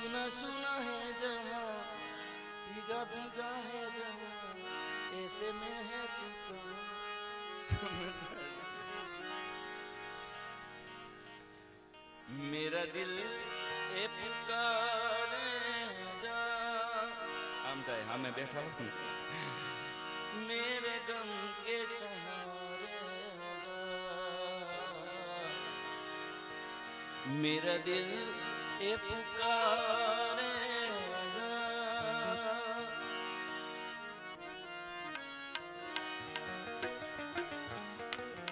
सुना सुना है जहाँ, भीगा भीगा है जहाँ, ऐसे में है तू मेरा दिल ए पुकारे जा। आम थाय हामे बैठा हो मेरे गम के सहारे मेरा दिल ए पुकारे जा।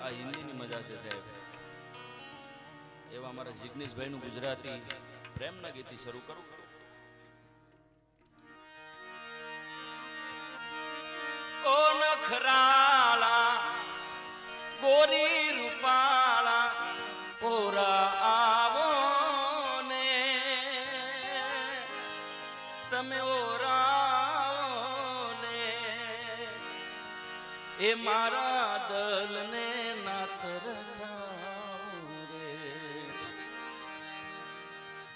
आ हिंदी ની મજા છે સાહેબ। એવા અમારા જિગ્નેશભાઈ નું ગુજરાતી પ્રેમના ગીતથી શરૂ કરું। ઓ નખરાળા ગોરી રૂપાળા પોરા આવો ને તમે ઓરાવો ને એ મારા દલને ના તરસાવો રે।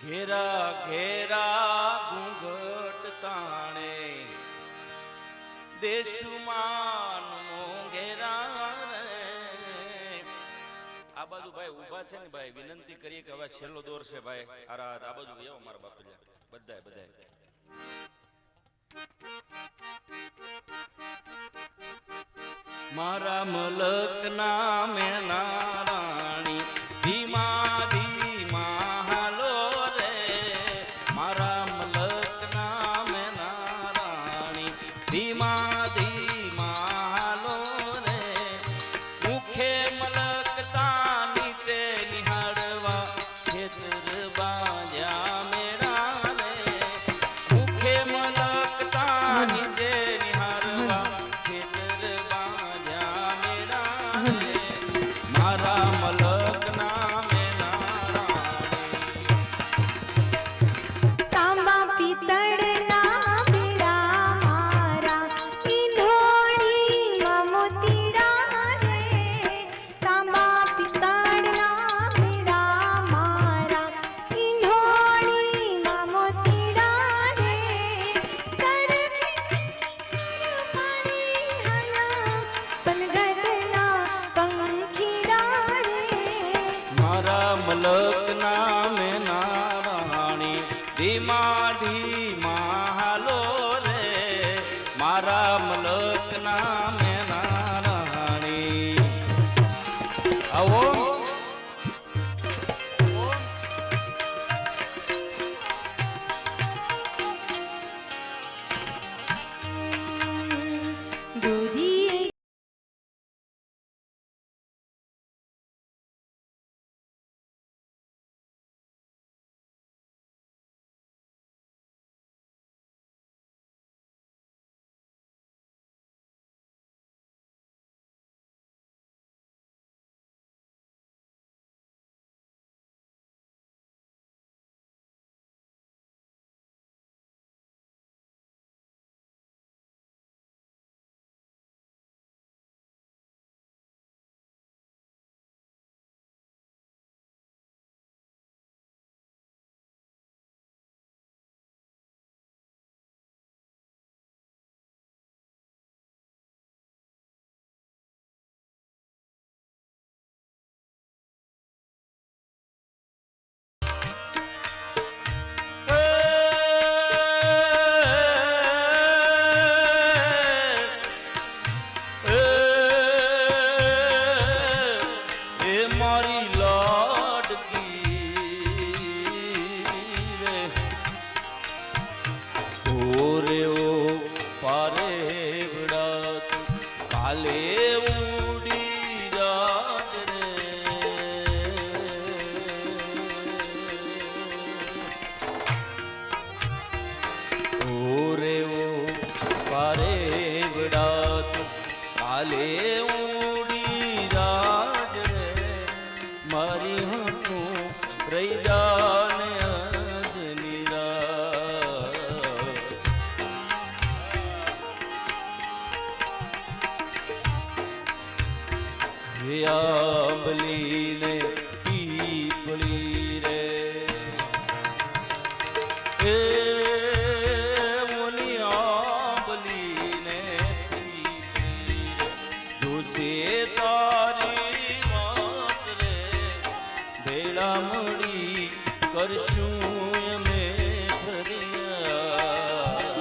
ઘેરા ઘેરા ઘૂંઘટ તાણે દેશુમાન મોંઘેરા રે। આ બાજુ ભાઈ ઊભા છે ને ભાઈ વિનંતી કરીએ કે હવે છેલ્લો દોર છે ભાઈ આરાધ આ બાજુ આવો મારા બાપુજી બધાય બધાય। મારા મલક નામે નારાણી ધીમા ધીમા હાલો રે। મારા મલક નામે નારાણી ધીમા ધીમા હાલો રે। મુખે મલકતાની તે નિહાળવા ખેતર બાંધ્યા મેળા રે। મુખે મલકતાની તે નિહાળવા ખેતર બાંધ્યા મેળા રે। મારા મલક નામે નારાણી તાંબા પિત્તળના પીડા મારા ઈંઢોળીમાં મોતીડા રે। તાંબા પિત્તળના પીડા મારા ઈંઢોળીમાં મોતીડા રે। સરખી પડી હના પનઘટના પંખીડા રે। મારા મલક નામે નારાણી ધીમા ધીમા હાલો રે। મારા મલક નામે નારાણી આવો ગોરી એ છે તારી વાત રે ભેળા મળી કરશું અમે ફરિયાદ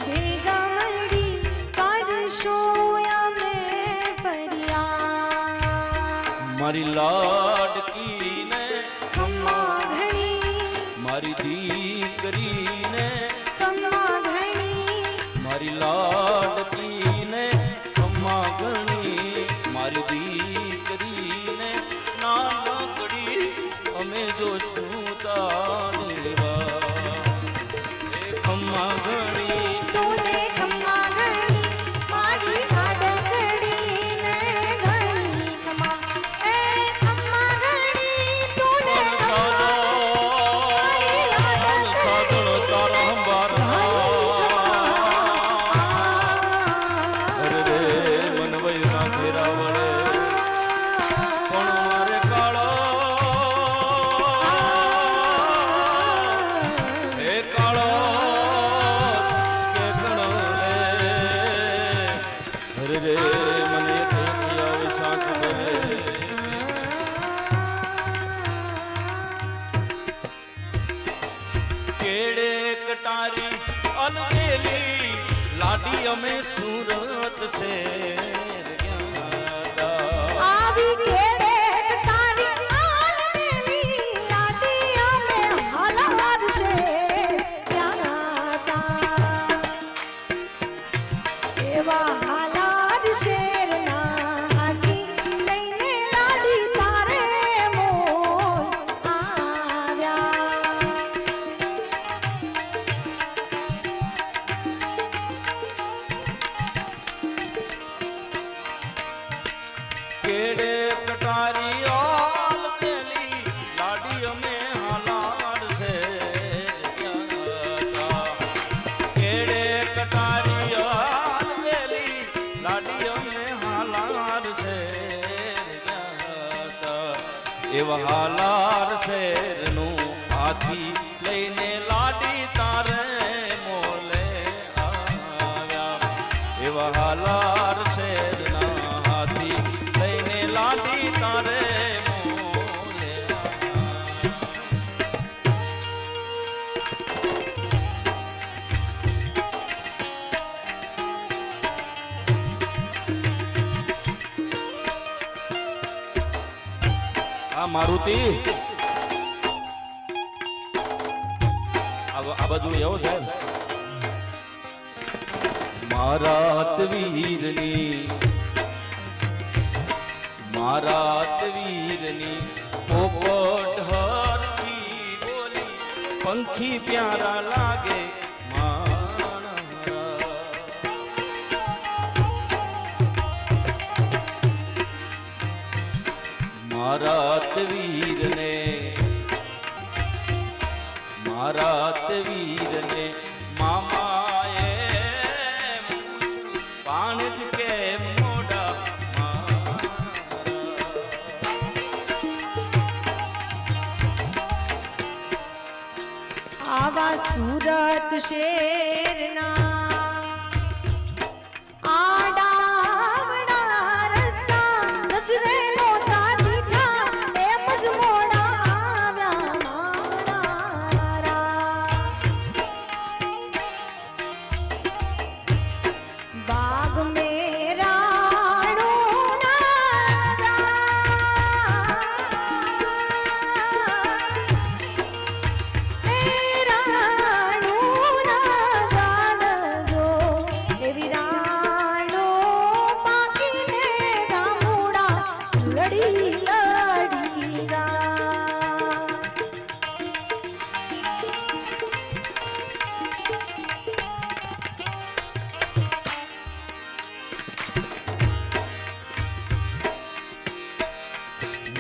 ભેગા મળી કરશું અમે ફરિયાદ મારી લાડકીને ખમ્મા ઘણી મારી દીકરીને ખમ્મા ઘણી મારી લાડકીને ખમ્મા ઘણી મારી દીકરીને નાનકડી અમે જોશું તારી વાત એ ખમ્મા ઘણી તોને ખમ્મા ઘણી મારી લાડકડી ને ઘણી ખમ્મા એ ખમ્મા ઘણી તોને સાધણો તારા અંબારના અરે રે વનવયના ઘેરા વળે પણ મારે કાળો હે કાળો કે કણો રે અરે રે મને થઈ આવે સાથ કરે કેડે કટારી અલબેલી લાડી અમે સુરત છે આવી કેડે તારી આલમેલી લાડી અમે હાલાર છે ત્યાં તા એવા હાલાર શેરના હાથી લઈને લાડી તારે મોલ આવ્યા કેડે કટારી અલબેલી લાડી અમે હાલાર છે કેડે કટારી અલબેલી લાડી અમે હાલાર છે એવા હાલાર શેરનું હાથી લઈને લાડી તારે મોલે આવ્યા એવા હાલાર શેરના હાથી લઈને લાડી તારે મોલે આ મારુતિ આ બાજુ એવો છે મારા વીરની પોપટ હરખી બોલી પંખી પ્યારા લાગે મારા વીરને મામાએ પાણી જ કેમ મોડા આવા સુરત શેરના આડાવડા રસ્તા નજરે નહોતા દીઠા એમ જ મોડા આવ્યા મારા બાગ મેરાણું ના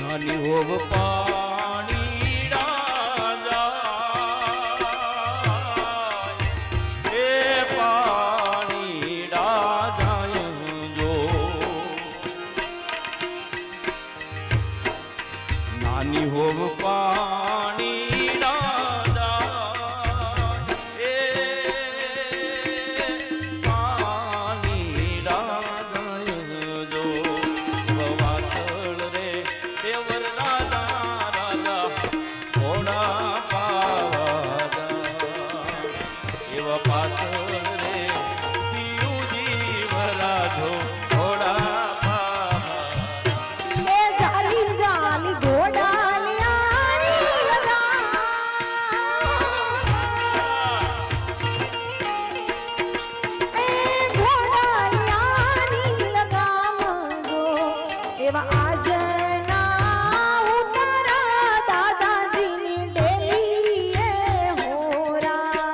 નાની હોવ પાણી રાજા એ પાણી રાજા જો નાની હોવ પાણી રાજા એ પાણી રાજા જો એવા આજના ઉતારા દાદાજીની ડેલીએ હોરા.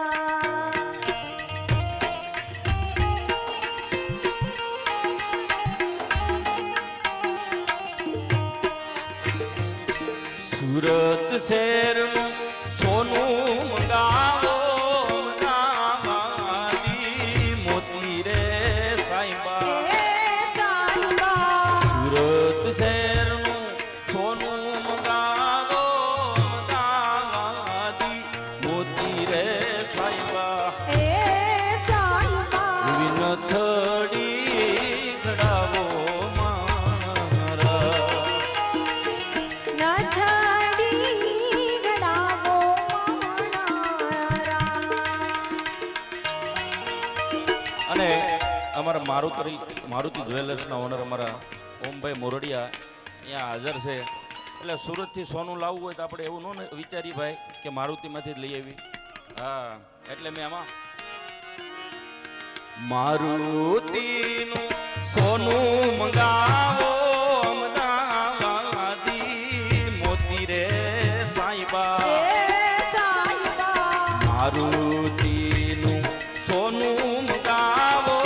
સુરત શહેરનું સોનું મંગાવો મનાવાદી મોતી રે સાઈબા. એ સાઈબા સુરત શહેરનું સોનું મંગાવો મનાવાદી મોતી રે સાઈબા. એ સાઈબા વિનથડી ઘડાવો મારા. નથડી ગડાવો માણારા. અને અમારા મારુતિ જ્વેલર્સના ઓનર અમારા ઓમભાઈ મોરડિયા અહીંયા હાજર છે. એટલે સુરતથી સોનું લાવવું હોય તો આપણે એવું ન વિચારીએ ભાઈ કે મારુતિમાંથી જ લઈ આવી. હા એટલે મેં આમાં મારુતિનું સોનું મંગાવો અમદાવાદી મોતી રે સાઈબા. એ સાઈબા મારુતિનું સોનું મંગાવો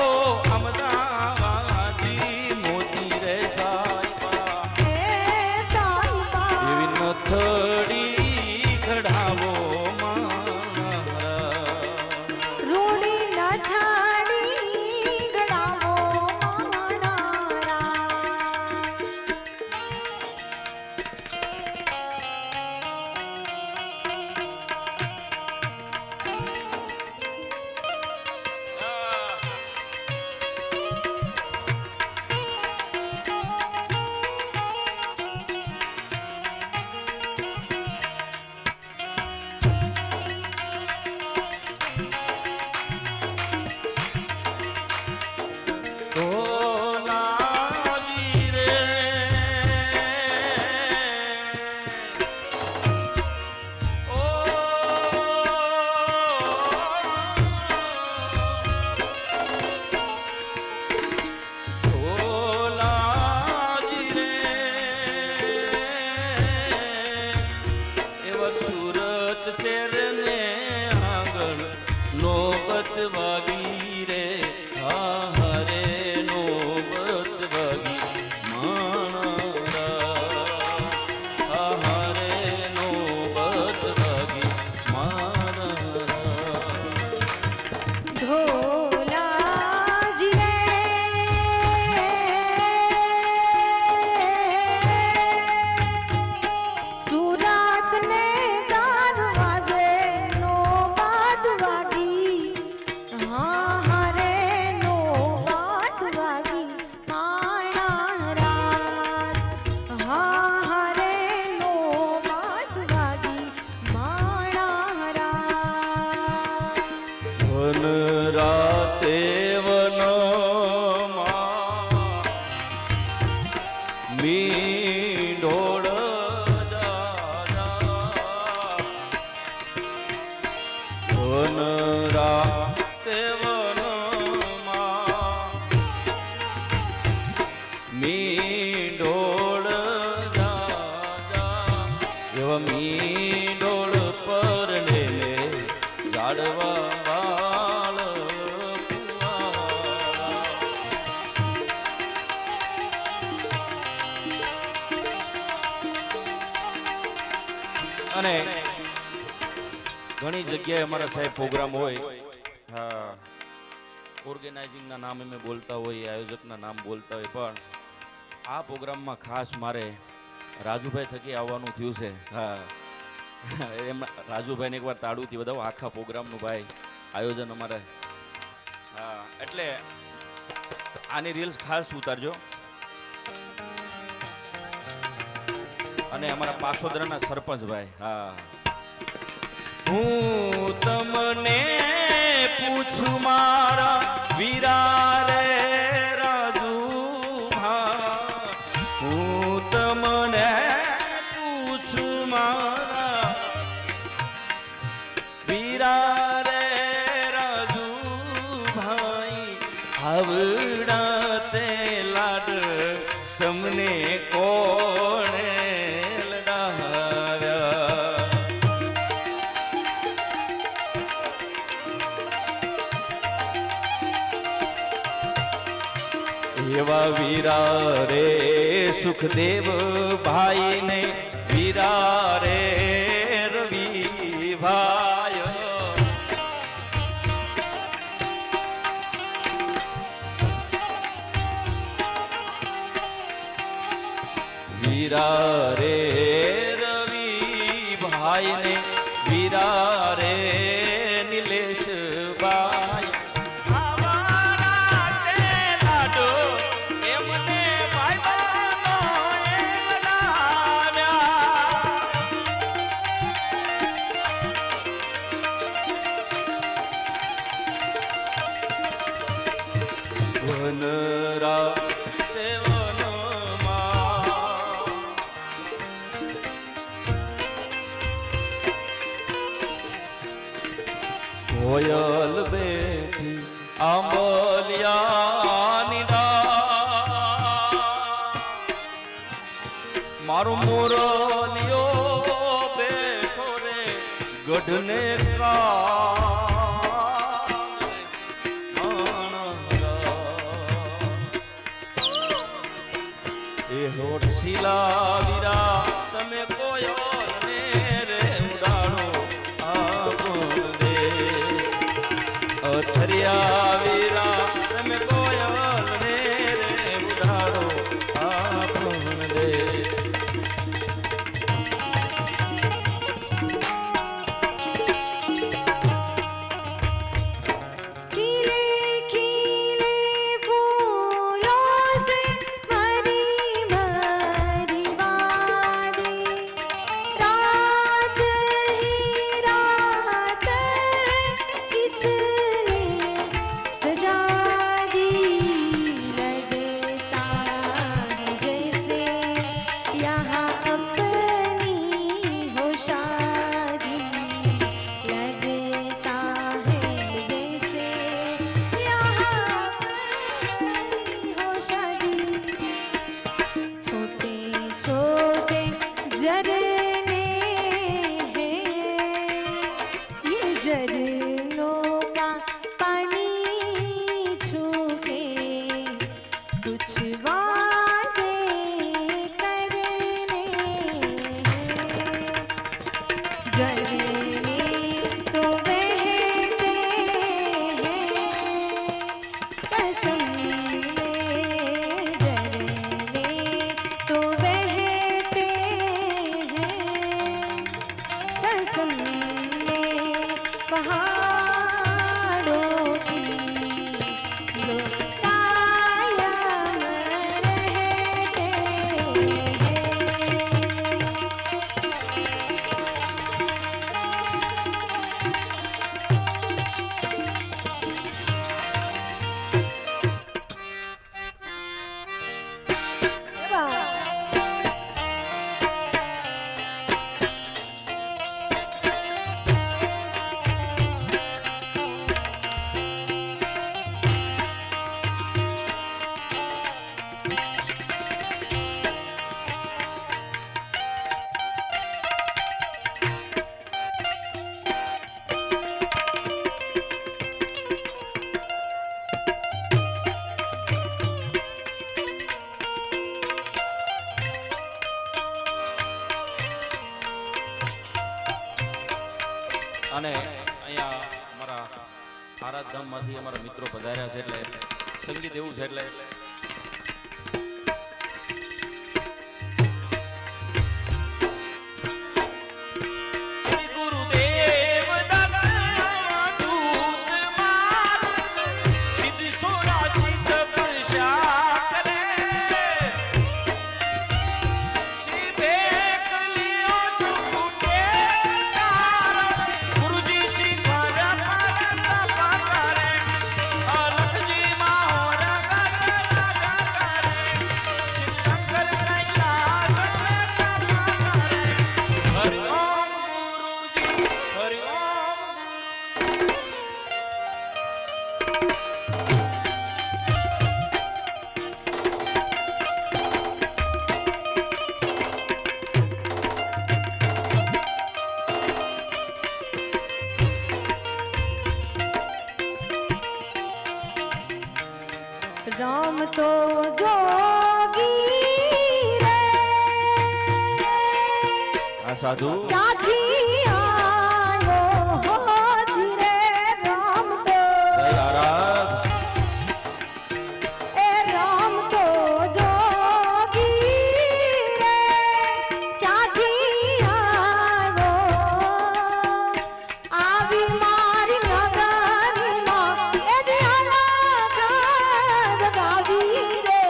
અમદાવાદી મોતી રે સાઈબા. એ સાઈબા એવી નથડી ઘડાવો મારા. રૂડી નથડી ગડાવો માણારા. ઢોલાજી રે ઓ ઢોલાજી રે એવા સુરત શહેરને આગળ નોબત વાગી રે. હા હરે નોબત વાગી મારા. હા હરે નોબત વાગી મારા. ઢોલાજી રે સુરત ને દરવાજે નો બાદ વાગી. હા હરે નો બાદ વાગી માણારા. હા હરે નો બાદ વાગી માણારા. વન રાતે વનમાં મીંઢોળ જાજા. વન રાતે વનમાં મીંઢોળ જાજા. એવા મીંઢોળ પરણે ઝાડવા વાળ કુંવારા. અને ઘણી જગ્યાએ અમારા સાહેબ પ્રોગ્રામ હોય. હા ઓર્ગેનાઇઝિંગના નામ અમે બોલતા હોઈએ, આયોજકના નામ બોલતા હોય, પણ આ પ્રોગ્રામમાં ખાસ મારે રાજુભાઈ થકી આવવાનું થયું છે. હા એમ રાજુભાઈને એકવાર તાળુથી વધાવો આખા પ્રોગ્રામનું ભાઈ આયોજન અમારે. હા એટલે આની રીલ્સ ખાસ ઉતારજો. અને અમારા પાસોદરાના સરપંચ ભાઈ. હા હું તમને પૂછું મારા વીરા રે રાજુ. હું તમને પૂછું મારા વીરા રે રાજુ ભાઈ. આવડા તે લાડ તમે એમને કોણે લડાવ્યા. એવા વીરા રે સુખદેવ ભાઈ ને વીરા રે રવિ ભાઈ. વીરા રે રવિ ભાઈ ને વીરા રે નિલેશ ભાઈ. કોયલ બેઠી આંબલિયાની ડાળ. મારો મોરલિયો બેઠો રે ગઢને એ હોઠ શિલા વીરા તમે કોયલ ને રે ઉડાડો અથરિયા વીરા તમે કોયલ ને રે ઉડાડો આપણ દે. खिले खिले फूलों से भरी भरी वादी. रात ही रात किसने सजा दी. लगता है जैसे यहाँ अपनी हो शादी. लगता है जैसे यहाँ अपनी हो शादी. छोटे छोटे झरने हैं ये झरनों का पानी छू के कुछ वादे करने हैं. झरने तो बहते हैं कसम ले. झरने तो बहते हैं कसम ले. पहाड़ों की लो कायम रहते हैं. અને અહીંયા અમારા આરાધધામમાંથી અમારા મિત્રો પધાર્યા છે એટલે સંગીત એવું છે એટલે ગુરુજી શિખર પર તો જોગી રે આ સાધુ ક્યાંથી આવ્યો હોજી રે રામ તો જય આરાધ એ રામ તો જોગી રે ક્યાંથી આવ્યો આવી મારી નગરીમાં એ જે અલગ જગાવી રે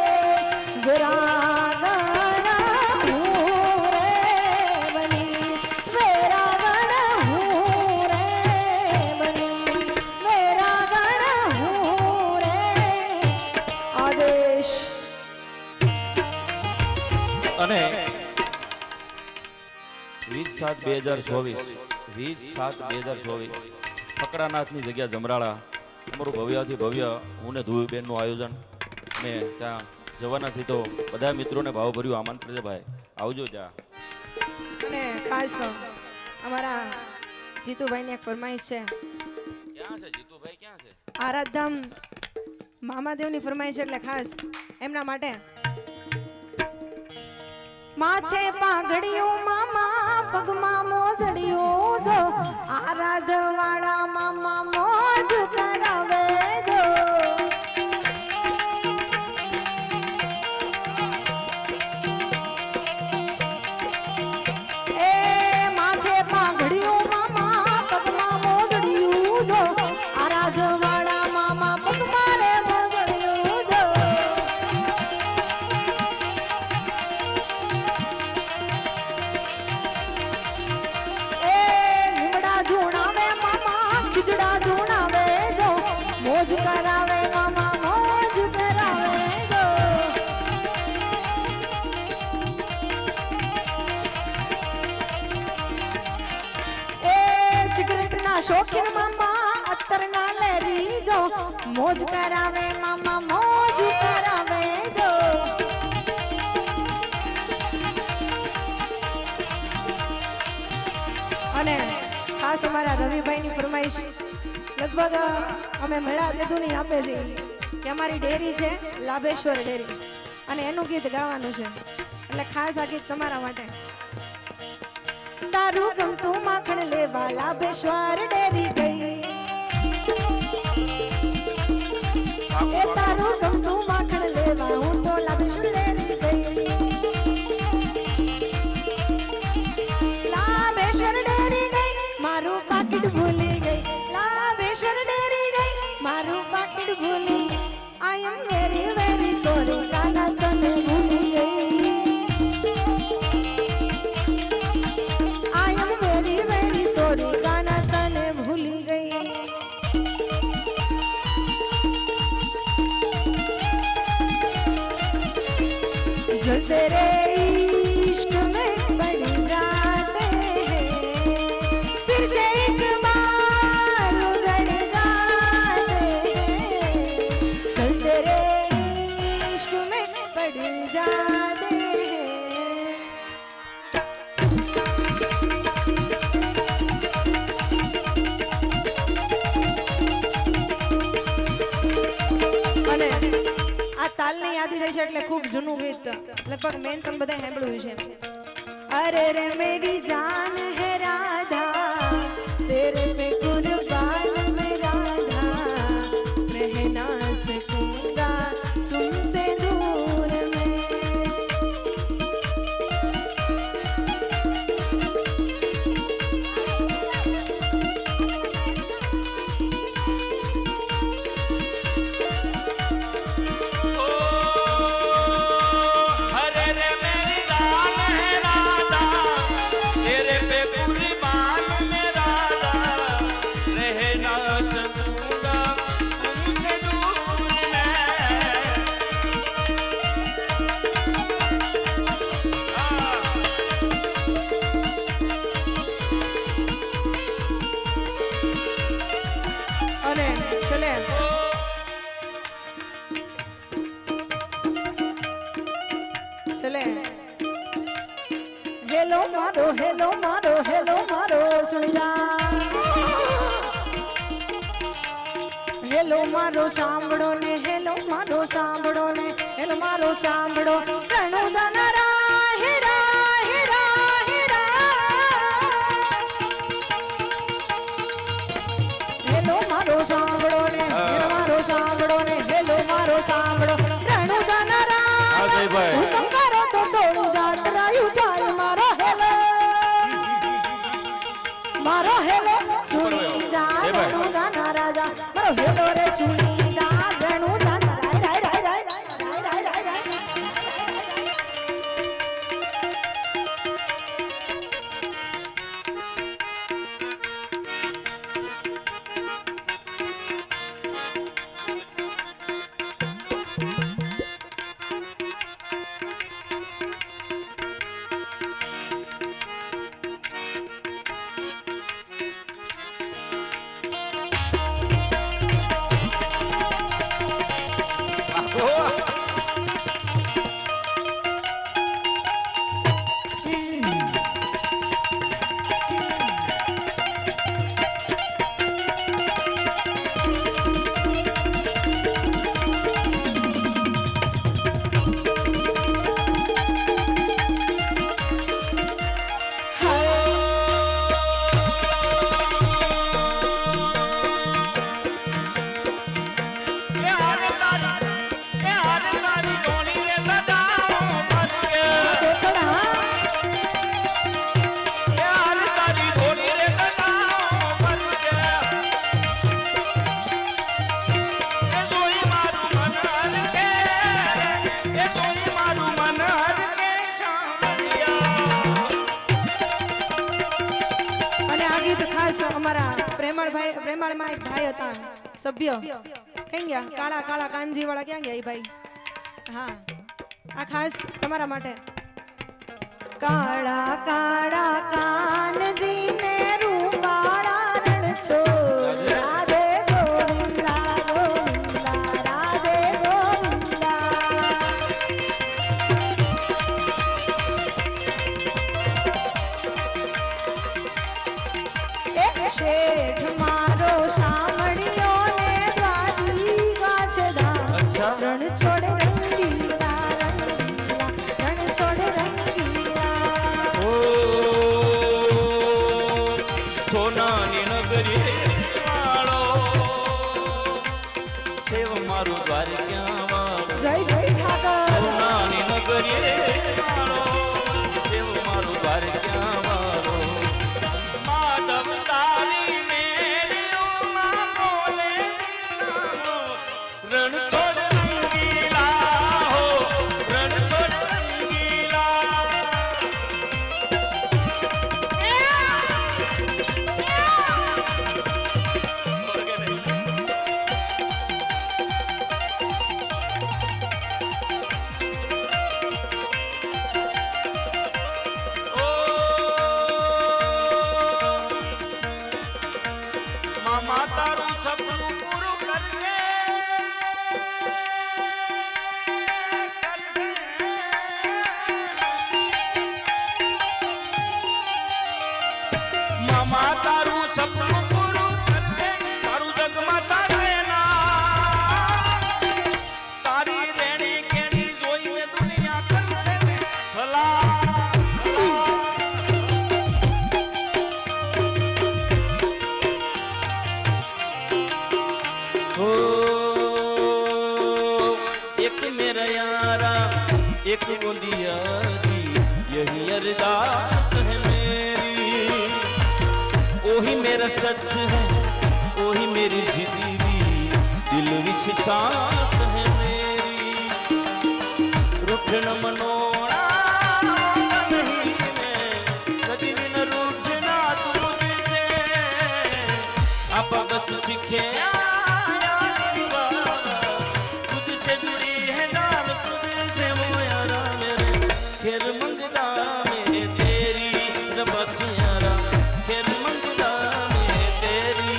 વેરાગણ હું રે બની વેરાગણ હું રે બની વેરાગણ હું રે આદેશ અને 20/7/2024 20/7/2024 ફકરાનાથની જગ્યા જમરાળા અમારું ભવ્યથી ભવ્ય હું ને ધુવીબેનનું આયોજન ને ત્યાં જવાના છીએ તો બધા મિત્રોને ભાવભર્યું આમંત્રણ છે ભાઈ આવજો ત્યાં અને ખાસ અમારા જીતુભાઈની એક ફરમાઈશ છે ક્યાં છે જીતુભાઈ ક્યાં છે આરાધધામ મામાદેવની ફરમાઈશ એટલે ખાસ એમના માટે માથે પાઘડિયું મામા પગમાં મોજડિયું જો આરાધવાળા મામા મોજ કરાવે જો એ માથે પાઘડિયું મામા પગમાં મોજડિયું જો આરાધવાળા મામા પગમાં રે મોજડિયું જો એ લીમડા ધૂણાવે મામા ખીજડા ધૂણાવે જો મોજ કરાવે મામા મોજ કરાવે જો એ સિગરેટના શોખીન મામા અત્તરના લેરી જો મોજ કરાવે મામા મોજ કરાવે જો અને ખાસ અમારા રવિભાઈની ફરમાઈશ લગભગ અમે મેળા દેદુની આપે છે કે અમારી ડેરી છે લાભેશ્વર ડેરી અને એનું ગીત ગાવાનું છે એટલે ખાસ આ ગીત તમારા માટે તારું ગમતું માખણ લેવા લાભેશ્વર ડેરી ગઈ એ તારું ગમતું માખણ લેવા હું તો લાભેશ્વર ડેરી ગઈ લાભેશ્વર ડેરી ગઈ મારું પાકીટ ભૂલી ગઈ લાભેશ્વર ડેરી ગઈ મારું પાકીટ ભૂલી આઈ એમ વેરી વેરી સોરી કાના તને ભૂલી ગઈ આઈ એમ વેરી વેરી સોરી કાના તને ભૂલી ગઈ जलते रे इश्क में बढ़ जाते हैं फिर से एक बार उजड़ जाते हैं जलते रे इश्क में बढ़ जाते हैं અને આ તાલની યાદી થઈ છે એટલે ખૂબ જૂનું ગીત લગભગ મેન તમે બધા સાંભળ્યું છે અરે રે મેરી જાન હે રાધા તેરે पे कुर्बान मैं राधा रह ना सकूंगा तुमसे दूर मैं हरे रे मेरी जान है राधा तेरे पे कुर्बान मैं राधा रहना सकूंगा तुमसे दूर मैं અને છેલ્લે છેલ્લે હેલો મારો હેલો મારો હેલો મારો સુણી જા હેલો મારો સાંભળો ને હેલો મારો સાંભળો ને હેલો મારો સાંભળો રણુ જાનારા હેરા હેરા હેરા હેલો મારો સાંભળો ને હેલો મારો સાંભળો ને હેલો મારો સાંભળો રણુ જાનારા હુકમ કરો તો દોડી જાત રાયું થાય મારો હેલો સુણી જા રણુ જાના રાજા મારો હેલો રે સુણી જા રણુ જાના રાય રાય રાય રાય રાય રાય રાય પ્રેમાળમાં એક ભાઈ હતા સભ્ય કઈ ગયા કાળા કાળા કાનજી વાળા ક્યાં ગયા એ ભાઈ હા આ ખાસ તમારા માટે કાળા કાળા કાનજી ને રૂપાળા રણ છો રાધે ગોવિંદા ગોવિંદા રાધે ગોવિંદા શેઠ મારો સામળિયો ને દ્વારિકા છે ધામ રણ છોડે રંગીલા રંગીલા રણ છોડે રંગીલા ઓ સોનાની નગરી વાળો સેવ મારું દ્વારિકા વાળો જય જય ઠાકર સોનાની નગરી વાળો સેવ મારું દ્વારિકા વાળો માધવ તારી મેળીઓમાં બોલે રણ છોડ રંગીલા હો રણ છોડ રંગીલા મામા તારું સપનું પૂરું કરજે મામા તારું સપનું પૂરું કરજે તારું જગમાં તારે ના તારી રેણી કેણી જોઈને દુનિયા કરશે સલાહ हो एक मेरा यारा एक मुंदिया दी यही अरदास है मेरी ओही मेरा सच है ओही मेरी जिंदगी दिल विच सांस है मेरी रूठन मनोड़ा नहीं मैं कदी भी न रूठना तुझसे आपा बस सीखे खेर मंगदा में तेरी जब सियारा खेर मंगदा में तेरी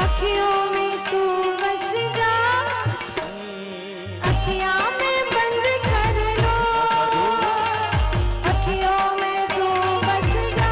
अखियों में तू बस जा अखियां में बंद कर लो अखियों में तू बस जा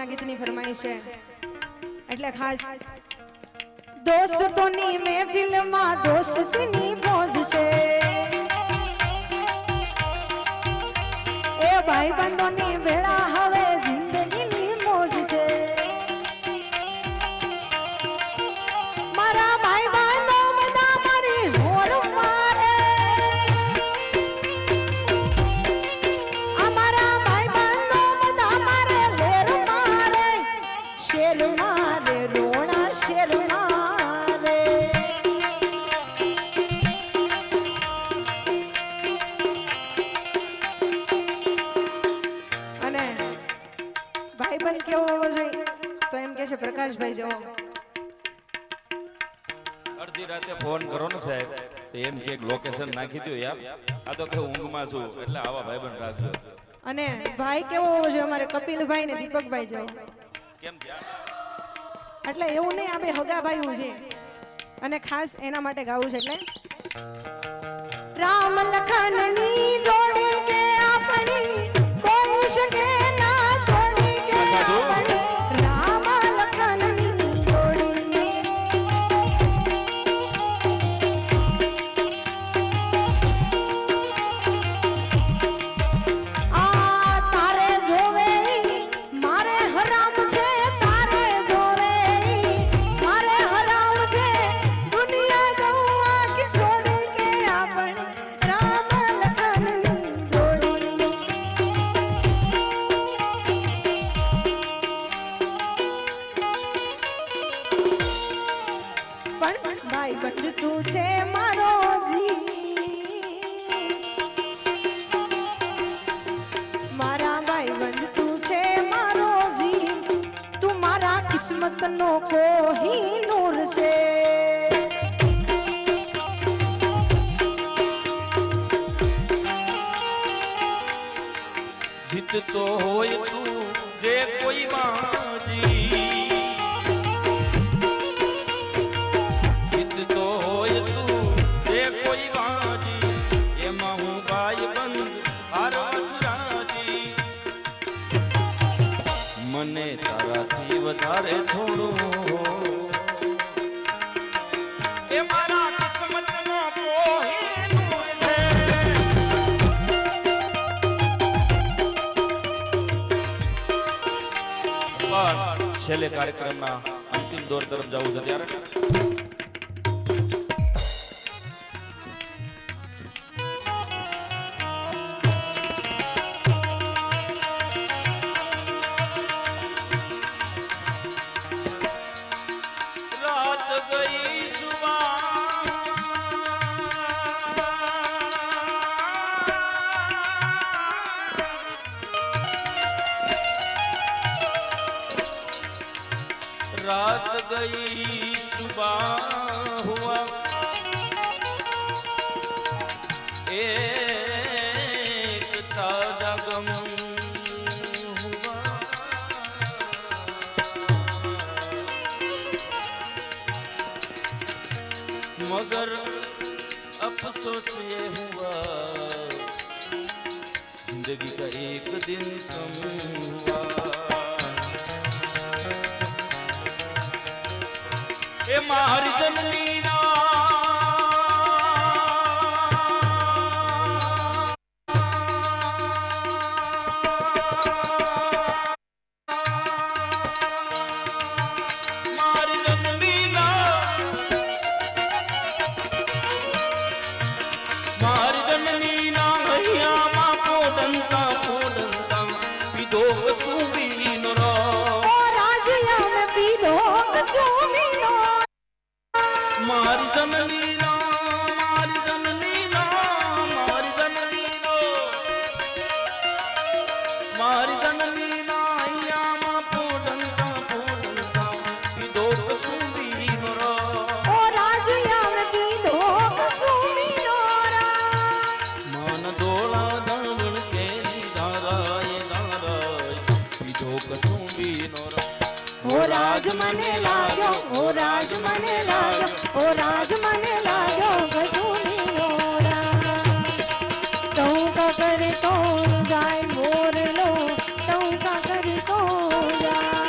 ભક્તિના ગીતની ફરમાઈશ છે એટલે ખાસ દોસ્તોની મહેફિલમાં દોસ્તીની મોજ છે એ ભાઈબંધોની ભેળા હવે જિંદગીની મોજ છે મારા ભાઈબંધો બધા મારી હોર મારે અમારા ભાઈબંધો બધા મારે લેર મારે શેર મારે રોણા શેર મારે અને ભાઈબંધ કેવો હોવો જોઈએ તો એમ કે છે પ્રકાશભાઈ જેવો અડધી રાતે ફોન કરો ને સાહેબ તો એમ કે લોકેશન નાખી દો યાર આ તો કે ઊંઘમાં છું એટલે આવા ભાઈબંધ રાખજો અને ભાઈ કેવો હોવો જોઈએ અમારે કપિલભાઈ ને દીપકભાઈ જેવો કેમ ધ્યાન એટલે એવું નહીં આપણે હગા ભાઈઓ છે અને ખાસ એના માટે ગાવું છે એટલે રામ લખનની જોડી કે આપણી કોઈ શકે ના તોડી કે આપણી રામ લખનની જોડી આ તારે જોવે મારે હરામ છે તારે જોવે મારે હરામ છે દુનિયા દઉં આખી છોડી કે આપણે રામ લખનની જોડી પણ ભાઈ બંધ તું છે મારો જી મારા ભાઈ બંધ તું છે મારો જી તું મારા કિસ્મત નો કોઈ નૂર છે જીતતો હોય તું જે કોઈ બાજી જીતતો હોય તું જે કોઈ બાજી એમાં હું ભાઈબંધ હારવા રાજી મને તારાથી વધારે થોડું એ મારા કિસ્મતનો કોહિનૂર છે પણ છેલ્લે કાર્યક્રમના અંતિમ દોર તરફ જવું છે ત્યારે રાત ગઈ रात गई सुबह हुआ एक ताजा गम हुआ मगर अफसोस ये हुआ जिंदगी का एक दिन कम हुआ એ મારી જનનીના મારી જનનીના મારી જનનીના હૈયામાં પોડંતા પોડંતા પીધો કસુંબીનો રો ઓ રાજ્યા મે પીધો કસુમીનો મારી જનનીના મારી જનનીના મારી જનનીનો મારી જનનીના હૈયામાં પોડંતા પોડંતા પીધો કસુંબીનો રો ઓ રાજ્યા મે પીધો કસુમીનો માન દોળા દાવણ કેરી ધારાય પીધો કસુંબીનો રો ઓ રાજ મને લાગ્યો ઓ રાજ મને લાગ્યો ઓ રાજ મને લાગ્યો કસુમીનો તું કા કરે તો જાય મોરલો તું કા કરે તો જાય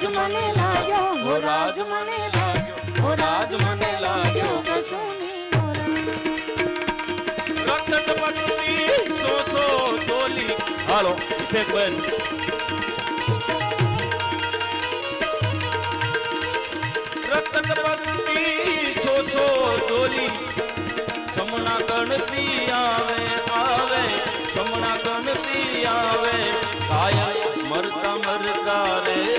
રાજ મને લાગ્યો હો રાજ મને લાગ્યો હો રાજ મને લાગ્યો કસુમીનો રાજ રખત પગતી સોસો તોલી હાલો ફેક બંધ રખત પગતી સોસો તોલી સમણા ગણતી આવે આવે સમણા ગણતી આવે કાયમ મરતા મરતા રે